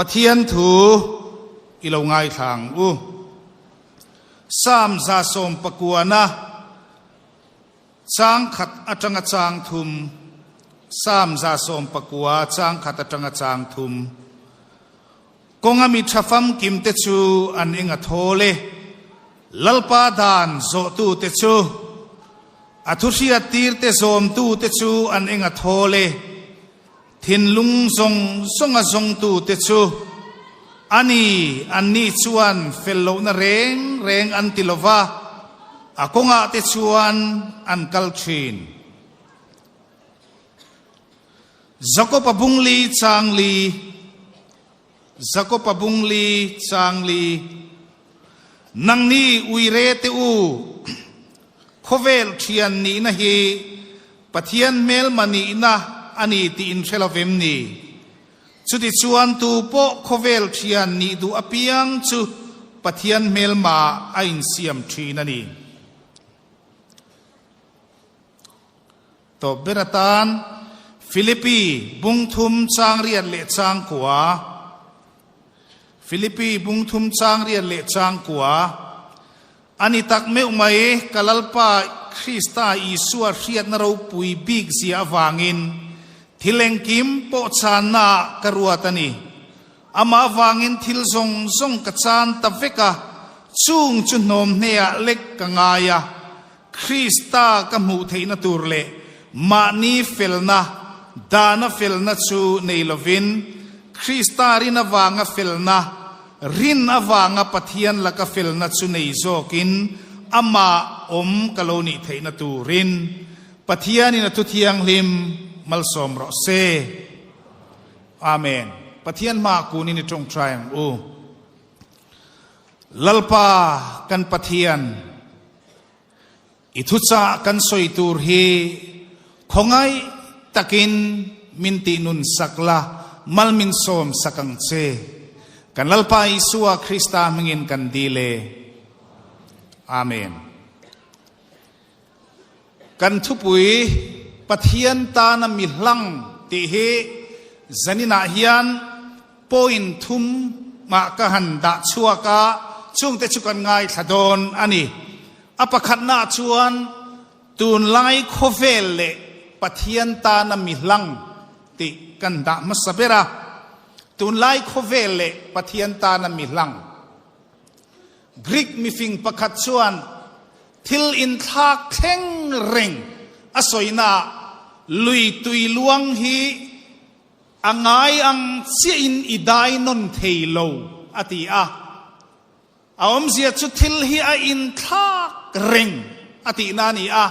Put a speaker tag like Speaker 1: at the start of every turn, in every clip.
Speaker 1: ปะเทียนถูอีเหล่าไงทางสามซาสมปะกัวนะจางขัดอัจงจางทุมสามซาสมปะกัวจางขัดอัจงจางทุมกงอามิชฟัมกิมเตจูอันเองอโทเลลัลปาดานโซตูเตจูอัทุชียตีร์เตโซมตูเตจูอันเองอโทเลทินลุงทรงทรงอทรงตูเตจูอันนี้ชวนเฟลโลนเรงอันติลวาอากงอาเตชวนอันกัลชินจักรปบุงลีจางลีจักรปบุงลีจางลีนังนี้อุยเรตอูโคเวลเทียนนี้นะฮีปะเทียนเมลมันนี้นะอันนี้ตีอินเชลเวมนี้สุดที่ชวนตูโปโคเวลเทียนนี้ดูอภิยังจูปะเทียนเมลมาอินเซียมทีนั่นนี่ตบเบรตานฟิลิปปีบุงทุมจางเรียนเละจางกัวฟิลิปปีบุงทุมจางเรียนเละจางกัวอันนี้ตักเมื่อไม่กลัลปาคริสตาอิสุอาเรียนนเราปุยบิกเสียวางินทิเลงกิมโปชานากรัวตันีอามาวางินทิลซงกจานตะเวกะจุงจุนนมเนียเล็กกังายาคริสตากมูเทนตูร์เลมานีเฟลนาดานาเฟลนาชูเนลวินคริสตารินาวางเฟลนารินอวางปะเทียนละกเฟลนาชูเนโซกินอามาอมกะโลนิเทนตูรินปะเทียนินตุเทียงลิมมัลสมรเซอาเมนปะเทียนมากูนินจงใจลัลปากันปะเทียนอิทุจากันสวยตูร์ฮีคงไงตะกินมินตินุนสักละมัลมินสมสักังเซกันลัลปาอิสุอาคริสตามิงินกันดีเลอาเมนกันทุปุยปะเทียนตานามิลังติเฮจันินาฮิยันปอยน์ทุมมากะหันดาชัวกะช่วงเตชุกันไงขดอนอันนี้อปขัดนาชวนตูนไลโคเวลเลปะเทียนตานามิลังติกันดามัสเบระตูนไลโคเวลเลปะเทียนตานามิลังกรีกมีฟิงปะขัดชวนทิลอินทากเข่งเร่งอสอยนาลุยตุยลวงฮีอังไงอังเสียอินอิดายนนเทโลอติอาอมเสียชุทิลฮีอาอินทากเร่งอตินานีอา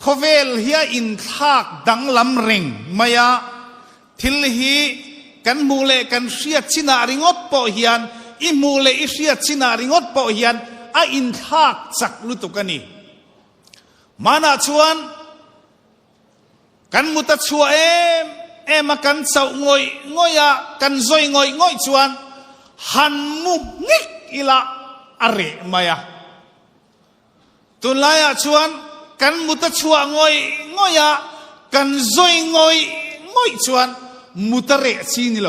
Speaker 1: โคเวลฮีอาอินทากดังลำเร่งมายาทิลฮีกันมูเลกันเสียชินาริงอดปอฮิยันอิมูเลอิเสียชินาริงอดปอฮิยันอาอินทากจักลุตุกันีมานาชวนกันมุตชัวมากันเสางอยกันซอยงอยชวนหันมุงิกอิละอะไรมายาตุลายชวนกันมุตชัวงอยกันซอยงอยชวนมุตเรชีนิโล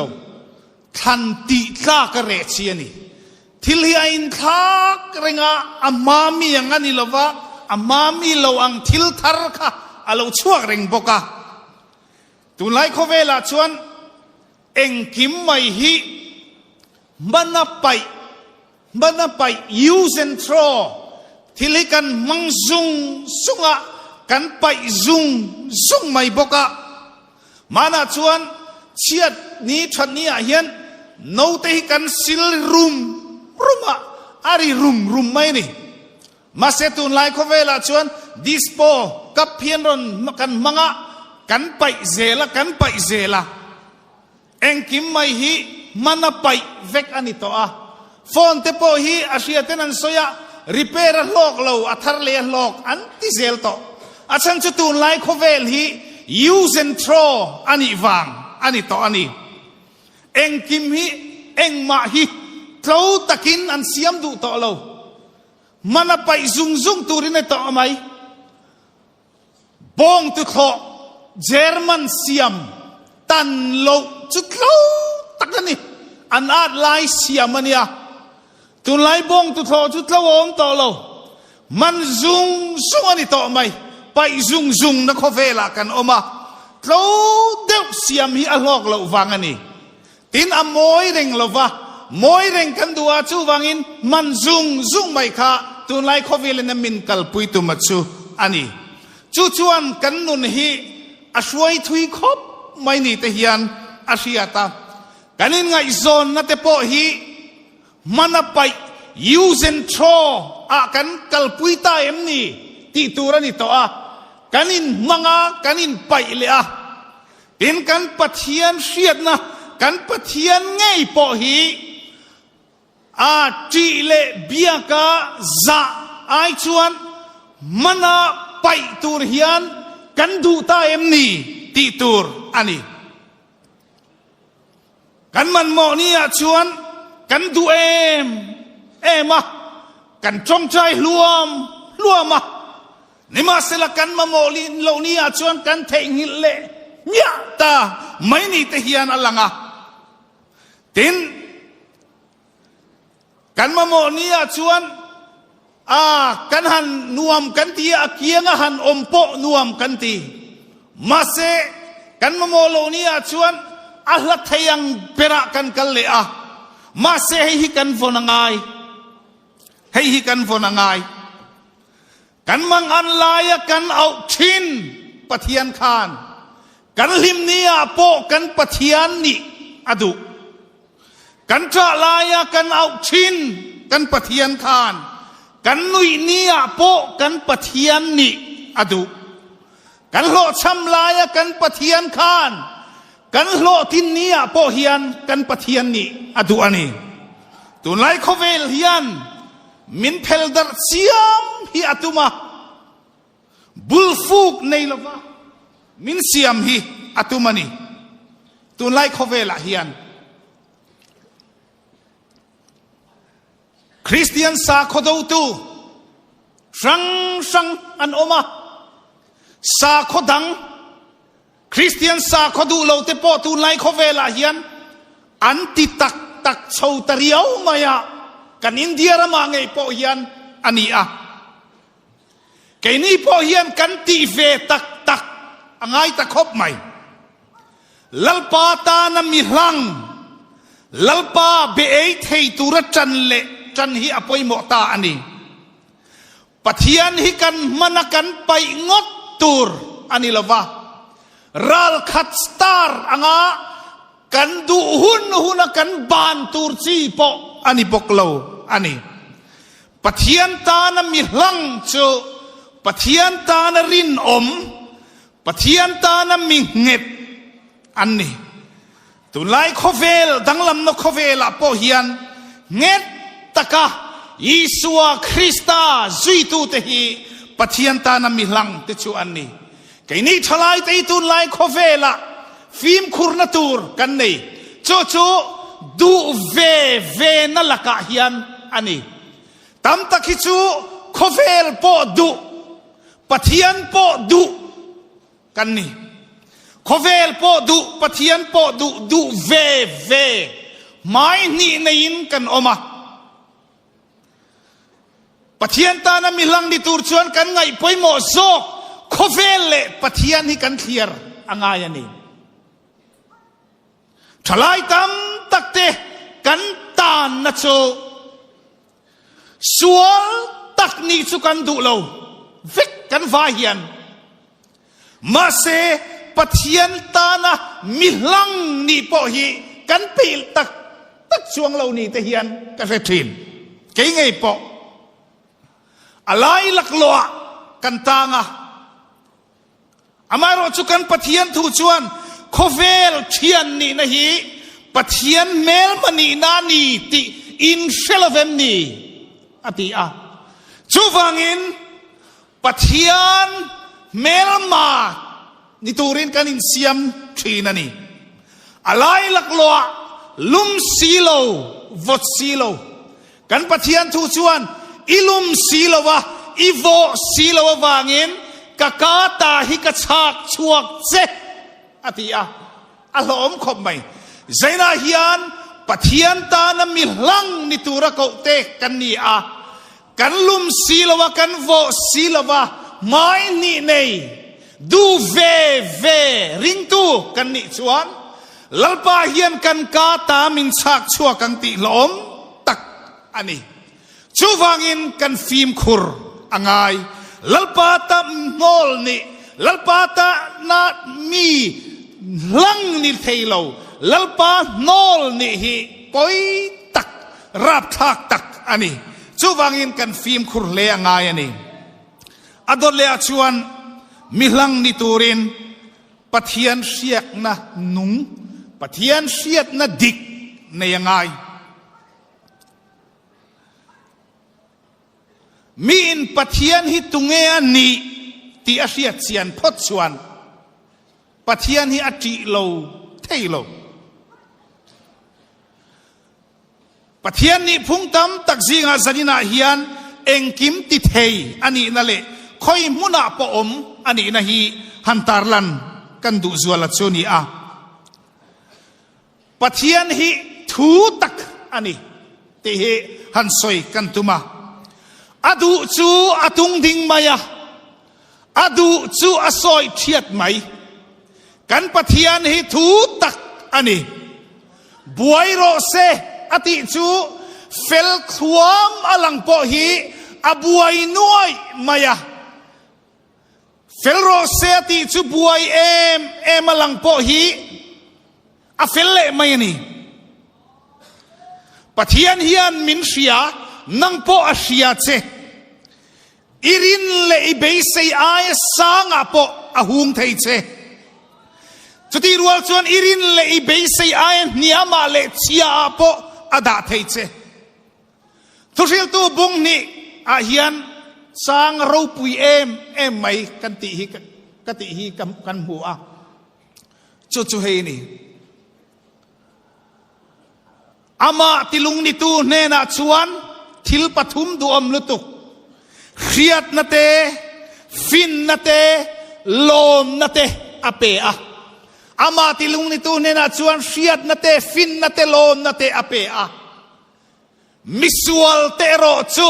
Speaker 1: ทันติตากเรชีนี่ทิลฮีอินทากเรงอามามีอย่างนั้นนิโลวะอามามีโลอังทิลทาร์ค่ะอาโลชัวเรงบกะตุลายโคเวลาชวนเอ็งกิมไม่ฮีมันนับไปยูเซนทรอทิลิกันมังซุงะกันไปซุงไม่บกะมานาชวนเชียดนี้ชันนี้เฮียนโนเตหิกันซิลรุมอาริรุมไม่นี่มาเสตุนไลโคเวลาชวนดิสโปกับเพียนรอนกันมังะกันไปเซละเอ็งกิมไม่ฮีมันไปเวกอันนี้ตัวฟอนเตโปฮีอาเซียเตนันโซยาริเปร์โลกเราอัธร์เลียโลกอันติเซลโตอาชันจุตุนไลโคเวลฮียูเซนทรออันนี้วางอันนี้ตัวอันนี้เอ็งกิมฮีเอ็งมาฮีเราตะกินอันเสียมดูตัวเรามันไปซุงตูรินในตัวไหมบงตุโคเยอรมันเสียมตันโลจุดโลตักนี่ อันอาจไล่เสียมันเนี่ยตุนไล่บงตุทอจุดละวงต่อเรามันซุงอันนี้ต่อไหมไปซุงนักขเวลากันออกมาเราเด็กเสียมฮีอัลลอกเราฟังอันนี้ตินอมอยเร่งเราวะมอยเร่งกันดูอาจูวังอินมันซุงไม่ค่ะตุนไล่ขเวลนมินกัลปุยตุมัดจูอันนี้จูจวนกันนุนฮีอาช่วยทุยคบไม่นี่เทียนอาเซียตากันอินไงโซนนั่นเตโปฮีมันไปยูเซนทรอากันกัลปุยตาเอ็มนี่ที่ตัวนี้ตัวกันอินมังกันอินไปเลยเป็นกันปะเทียนเสียดนะกันปะเทียนไงโปฮีจีเลเบียกาจะไอชวนมันไปตัวเฮียนกันดูตาเอ็มนี่ที่ตัวอันนี้กันมันโมนี่ชวนกันดูเอ็มกันจงใจรวมมานี่มาเสละกันมาโมลินเหล่านี้ชวนกันเทงิเลเนี่ยตาไม่นี่เทียนอะไรงะตินกันมาโมนี่ชวนกันหันนวมกันตีอาเกียงหันอมโปนวมกันตีมาเสกันมาโมเหล่านี้ชวนอัลลัทยังเปรักกันกันเลยมาเสให้กันฟนังไงให้กันฟนังไงกันมังอันลายกันเอาชินปะเทียนคานกันลิมนี้โปกันปะเทียนนี่อดุกันจะลายกันเอาชินกันปะเทียนคานกันนุยนี้โปกันปะเทียนนี่อดุกันโลช้ำลายกันปะเทียนคานกันโลทินนี้โปเฮียนกันปะเทียนนี่อดุอันนี้ตุนไลโคเวลเฮียนมินเพลดัรเซียมฮีอัตุมาบุลฟูกในลวะมินเซียมฮีอัตุมานีตุนไลโคเวลเฮียนคริสเตียนสาขดูตูสังอันอมาสาขดังคริสเตียนสาขดูเราเตปอตุนไลโคเวลเฮียนอันติตักชาวตะเรียวมายากันอินเดียรามาไงโปเฮียนอันนี้แกนี่โปเฮียนกันตีเวตักไงตะคบไหมลัลปาตานามิลังลัลปาเบเอทให้ตุรจันเละจันฮีอภัยโมตาอันนี้ปะเทียนฮิกันมันกันไปงดตูรอันนี้ละวะรัลคัตสตาร์กันดูหุ่นกันบานตูรซีโปอันนี้บอกเราอันนี้ปะเทียนตานะมีหลังโจปะเทียนตานะรินอมปะเทียนตานะมีเง็ดอันนี้ตุไลโคเวลดังลำนกโคเวลโปเฮียนเง็ดตะกะยิสุวคริสตาจุยตูเตฮีปะเทียนตานะมีหลังเตชูอันนี้แกนี่ทลายเตตุไลโคเวลฟิล์มคุรนตูร์กันนี่โจดูเวนั่นละกะเฮียนอันนี้ตั้มตะคิจูโคเวลโปดูปะเทียนโปดูกันนี่โคเวลโปดูปะเทียนโปดูเวไม่นี่ในยินกันออกมาปะเทียนตานะมีหลังดิตูร์ชวนกันไงไปโมโซโคเวลเล่ปะเทียนนี่กันเคลียร์อ่างายนี่ทลายตั้มตักเตกันตานนะโจสวลตักนี่สุกันดูเราวิกกันวาเฮียนมาเสปะเทียนตานะมิลังนี่ปอฮีกันปีลตักช่วงเรานี่เฮียนกันเรทินเก่งไงปออะไรลักลัวกันตางอามาโรจุกันปะเทียนทูชวนโคเวลเทียนนี่นะฮีปะเทียนเมลมันนี่นานี่ติอินเชลเวมนี่อติจูฟังอินปะเทียนเมลมานี่ตูรินกันอินเซียมทีนั่นนี่อะไรลักลัวลุมซีโลวอดซีโลกันปะเทียนทูชวนอิลุมซีโลวะอีโวซีโลวะฟังอินกะกาตาฮิกะชากชวกเซอติอาลอมขบไหมใจนาฮิยันป ปะเทียนตานะมีหลังนิตุระเกาเตกันนี่กันลุมสีลวะกันโวสีลวะไม่นี่เนยดูเวริงตูกันนี่ชวนลัลปาเฮียนกันกาตามินชักชัวกันติลมตักอันนี้ชูวังอินกันฟิล์มขุรอังไงลัลปาตามอลนี่ลัลปาตานามีลังนิเทโลลัลปานอลนี่ฮีปอยตักรับทักตักอันนี้ชูวังอินกันฟิล์มขุรเลยอังไงอันนี้อดเลอาชวนมิลังนิตูรินปะเทียนเสียกนะนุงปะเทียนเสียดนะดิกในยังไงมีอินปะเทียนฮิตุงเอนี่ที่อาเซียเซียนพดชวนปะเทียนฮิอจิโลเทโลปะเทียนนี้พุ่งตำตักซิงอาซาดินาเฮียนเองกิมติเทยอันนี้นั่นแหละคอยมุนาปอมอันนี้นะฮีฮันตาร์ลันกันดูจวลชนีปะเทียนฮีทูตักอันนี้ที่ฮีฮันสอยกันตุมาอดูจูอตุงดิงมายาอดูจูอสอยเทียดไหมกันปะเทียนฮีทูตักอันนี้บวยโรเซอติจูเฟลความอลังปอฮีอบวยน้อยมายาเฟลโรเซติจูบวยเอมอลังปอฮีอเฟลเล่ไม่นี่ปะเทียนเฮียนมินเสียนังปออาเสียเจอิรินเล่เบย์เซียสางอปออาหุงไทยเจจุดที่รัวชวนอิรินเล่เบย์เซียเนียมาเล่เชียปออาดาไทยเจทุสิลตัวบุงนี่อาเฮียนสางรูปุยไม่กันติฮีกันหัวจุเฮนี่อามาติลุงนิตูเนนาชวนทิลปฐุมดูอมลุตุกเครียดนาเตฟินนาเตลมนาเตอเปอามาติลุงนิตูเนนาชวนเครียดนาเตฟินนาเตลมนาเตอเปอามิสวลเตโรจู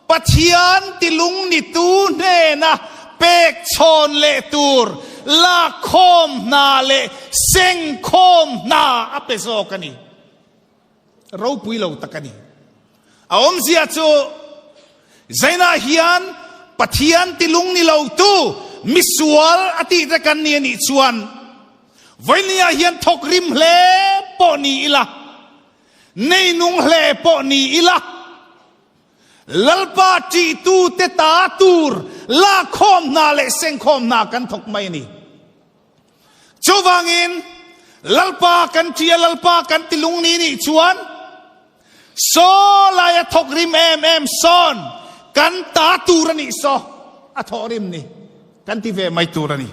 Speaker 1: ปะเทียนติลุงนิตูเนนาเปกชนเลตูร์ลาคมนาเลเซงคมนาอเปโซกันนี่เราปุยเราตะกันนี่อมเสียจูใจน่าเฮียนปะเทียนติลุงนี่เราตูมิสวลอติตะกันนี่นี่ชวนวันนี้เฮียนทกริมเล่ปอนี่ละในนุ่งเล่ปอนี่ละลัลปาจีตูเตตาตูร์ลาคอมนาเลเซงคอมนากันทกไม่นี่ชูวังอินลัลปากันเชียลัลปากันติลุงนี่ชวนโซลายทกริมเอ็มซอนกันตาตูรนี่โซอัทอริมนี่กันที่เวไม่ตูรนี่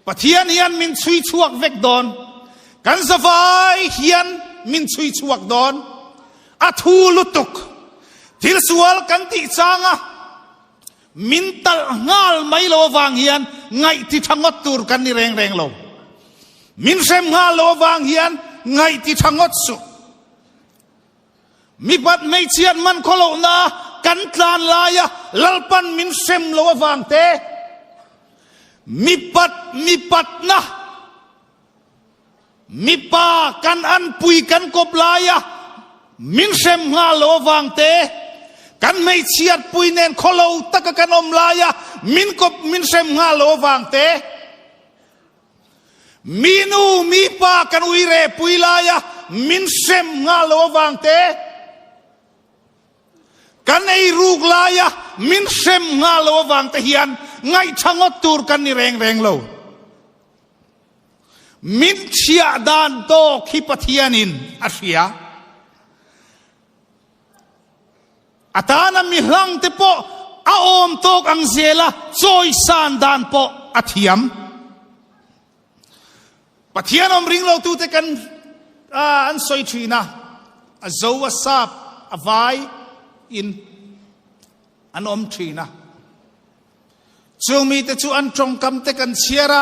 Speaker 1: ปะเทียนเฮียนมินชุยชวกเวกดอนกันสบายเฮียนมินชุยชวกดอนอาทูลุตุกทิลสวลกันติจางะมินตัลงาลไม่โลวางเฮียนไงที่ทั้งอดตูรกันนี่แรงโลมินเซมงาลโลวางเฮียนไงที่ทั้งอดสุมีปัดไม่เชียนมันโคโลนากันตานลายะลัลปันมินเซมโลวางเตมีปัดนะมีปากันอันปุยกันกบลายะมินเซมงาโลวางเตกันไม่เชียดปุยเนนโคโลตะกันอมลายะมินเซมงาโลวางเตมีนูมีปากันอุยเรปุยลายะมินเซมงาโลวางเตกันไอรูกลายะมินเซมงาโลวางเตเฮียนไงช่างอตูรกันนี่แรงโลมินเชียดานโตขีปะเทียนินอาเซียอาตานามิหลังเตปออาอมโตกอังเซลาจอยซานดานปออาเทียมปะเทียนอมริงเราตูเตกันอันสอยทีนะอาโจวซาบอวายอินอันอมทีนะ chung mi te chu an trong kam te kan chiara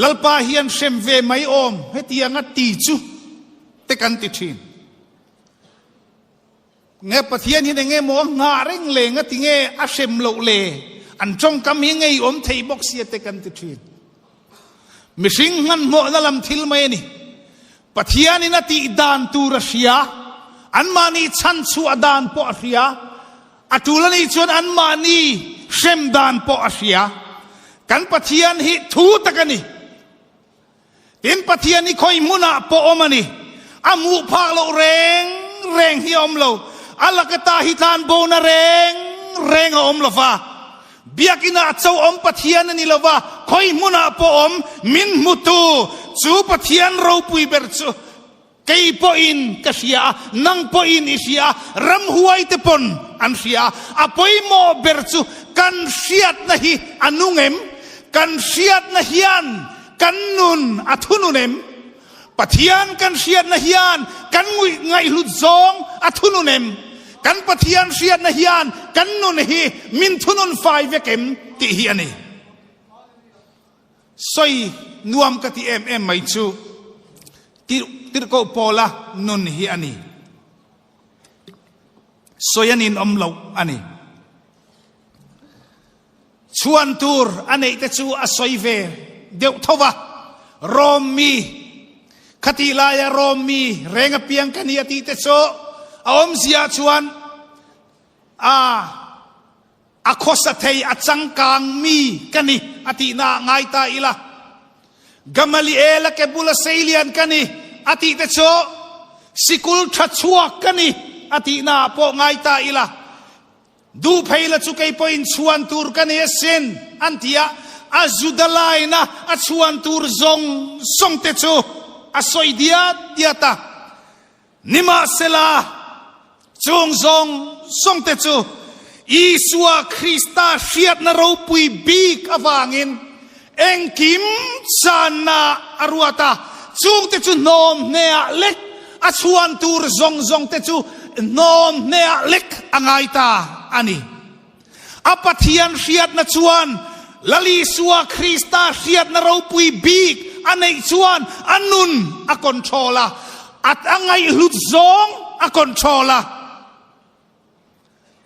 Speaker 1: lalpa hian shem ve mai om hetianga ti chu te kan ti thin nghe pathian hi nghe mo nga reng le nga ti nge a shem lo le an trong kam hi ngei om thei bok sia te kan ti thin mishing han mo na lam thil mai ni pathian ina ti dan tu rasia an mani chan chu adan po asia atulani chon an mani shem dan po asia kan pathian hi thu takani tin pathian ni khoi muna po omani amu phak lo reng hi om lo alakata hi than bo na reng om lova biakina chau om pathian ni lova khoi muna po om min mutu chu pathian ro pui ber chu kei po in kasia nang po in isia ram huai te pon an sia apoi mo ber chu kan siat na hi anungem kan siat na hian kan nun athununem pathian kan siat na hian kan ngui ngai lut zong athununem kan pathian siat na hian kan nun hi min thunun fai vekem ti hi ani soi nuam ka ti em mai chu tir ko pola nun hi ani soyanin omlo ani chuan tur anei te chu asoi ve deu thova romi khati la ya romi renga piang kania ti te cho aom zia chuan a khosa thei a changkang mi kani ati na ngai ta ila gamaliel ke bula seilian kani ati te cho sikul thachuak kani ati na po ngai ta ila du phaila chu kai point chuan tur kani sen antia azudalai na a chuan tur zong song te chu asoi diata nima sela chung zong song te chu Isua Krista siat na ro pui bik awangin engkim sana aruata chung te chu nom nea lek a chuan tur zong te chu nom nea lek angai ta ani apathian siat na chuan lali sua Krista siat na ro pui bik anei chuan anun a controla at angai lut zong a controla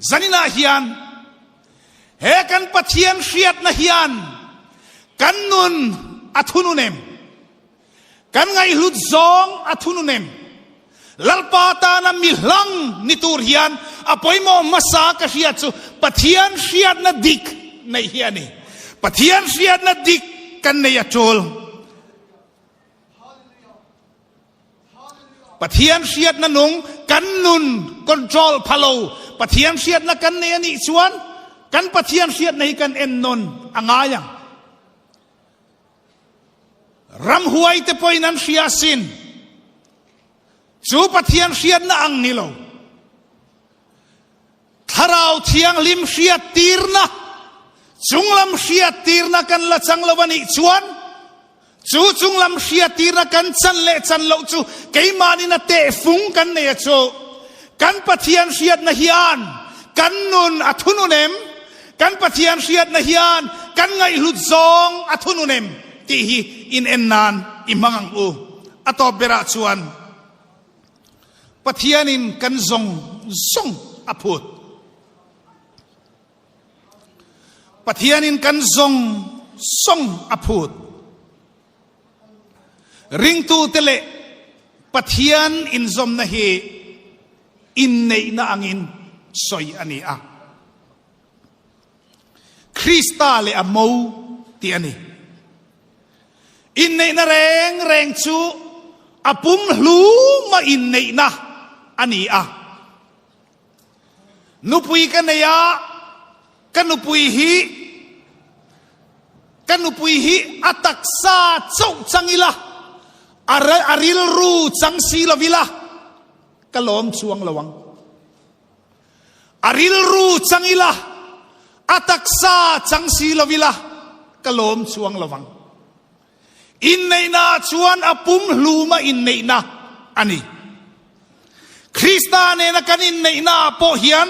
Speaker 1: zanina hian he kan pathian siat na hian kan nun athununem kan ngai lut zong athununem lalpa ta na mihlang nitur hian apoimo masa ka siat chu pathian siat na dik nei hiani pathian siat na dik kan nei atol pathian siat na nung kan nun control phalo pathian siat na kan nei ani chuan kan pathian siat nei kan en non angayang ram huai te poinan sia sin chu pathian siat na ang nilo tharau thiang lim sia tirna chunglam sia tirna kan la changlawani chuan chu chunglam sia tirna kan chan lo chu keimani na te fung kan nei chu kan pathian siat na hian kan nun athununem kan pathian siat na hian kan ngai lut zong athununem ti hi in ennan imangang u ato bera chuan pathianin kan zong aput pathianin kan zong aput ring tu tele pathian in zom na hi in nei na angin soy ani a Krista le amo ti ani in nei na reng chu apum hlu ma in nei na ani a nupui kanaya kanupui hi ataksa chau changila aril ru changsi lovila kalom chuang lawang aril ru changila ataksa changsi lovila kalom chuang lawang in nei na chuan apum hluma in nei na ani Krista ne na kan in nei na po hian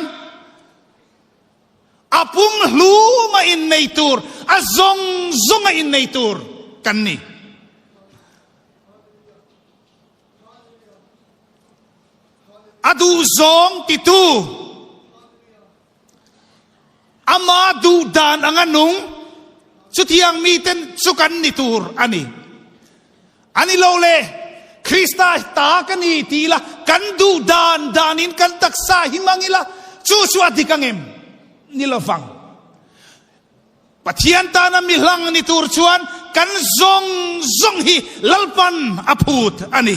Speaker 1: apung lu ma in natur azong zong in natur kan ni adu zong titu ama du dan anganung sutiang miten sukan nitur ani lole Krista ta kani tila kan du dan danin kan taksa himangila susua dikangem nilovang patian tanam milang nitur cuan kan zong hi lalpan aput ani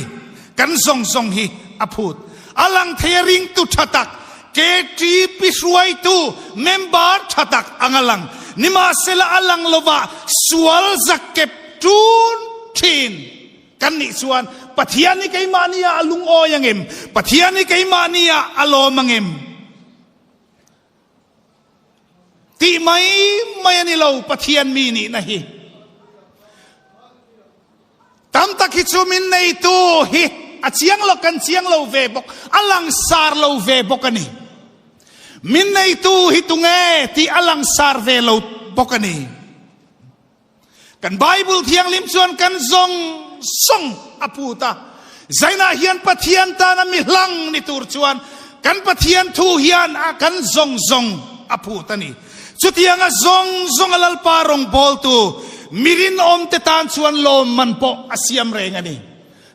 Speaker 1: kan zong hi aput alang thering tu thatak ke tri pisuai tu member thatak angalang nima sela alang lova sual zakep tun tin kan ni suan patian ni kay mania alung oyangem patian ni kay mania alomangem ti mai mayanilaw patian mini nahi tam takitsumin na ito hi at siyang lo vebok alang sar lo vebok ani min na ito hitunge ti alang sar ve lo bokani kan Bible tiyang limsuan kan song aputa zaina hian patian ta na milang ni turchuan kan patian tu hian akan zong aputa ni sutiang a zong alal parong boltu mirin om tetan chuan lom man po asiam rengani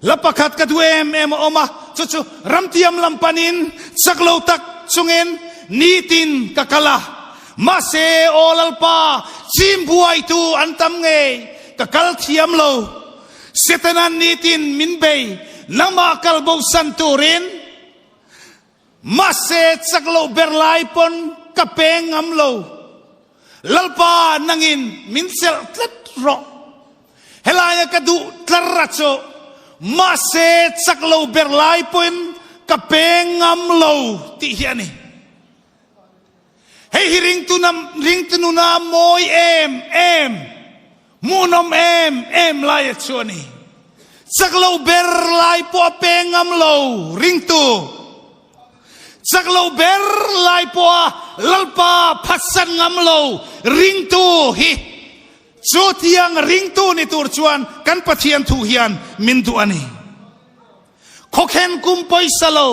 Speaker 1: lapakat kadwem oma chuchu ramtiam lampanin saklo tak chungen nitin kakala mase olal pa chimbuai tu antam nge kakal thiam lo setanan nitin minbei nama kalbo santurin mase saklo berlai pon kapeng amlo lalpa nangin minsel tletro helaya kadu tlarracho mase saklo berlai pon kapeng amlo ti hiani hey ring tu na moy em munom em layat chuani saklo berlai po apeng amlo ring tu saklo berlai po lalpa pasan ngamlo ring tu hi so tiang ring tu ni turchuan kan patian tu hian min tu ani kokhen kumpoi salo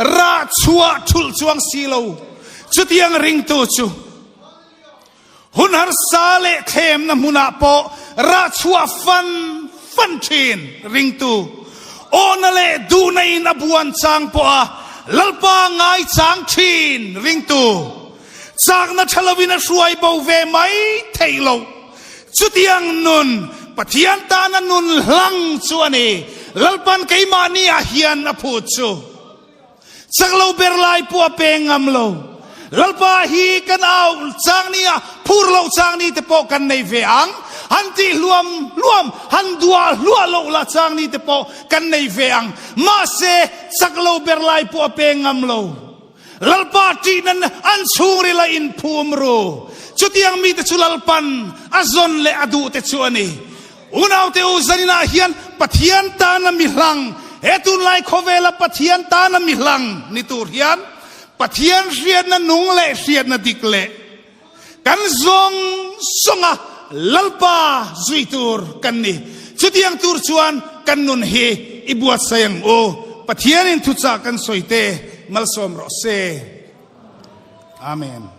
Speaker 1: ra chua thul chuang silo so tiang ring tu chu hunar sale them na muna po ra chua fan chin ring tu onale du nei na buan chang po lalpa ngai chang chin ring tu chak na thalawina suai bo ve mai thailo chutiang nun pathian ta na nun hlang chuani lalpan keimani a hian a phut chu chaklo berlai pu pengam lo lalpa hi kan au chang nia phurlo chang ni te po kan nei ve ang hanti luam han dua lo la chang ni te po kan nei ve ang ma se chaklo berlai pu pengam lo lalpa ti nan an suri la in phumru chutiang mi te chulalpan azon le adu te chuani unaw te uzanina hian pathian ta na mihlang etun lai khovela pathian ta na mihlang ni tur hian pathian rian na nung le rian na dikle kan songa lalpa zuitur kan ni chutiang tur chuan kan nun he ibuat sayang o pathian in thucha kan soite malsom ro se amen.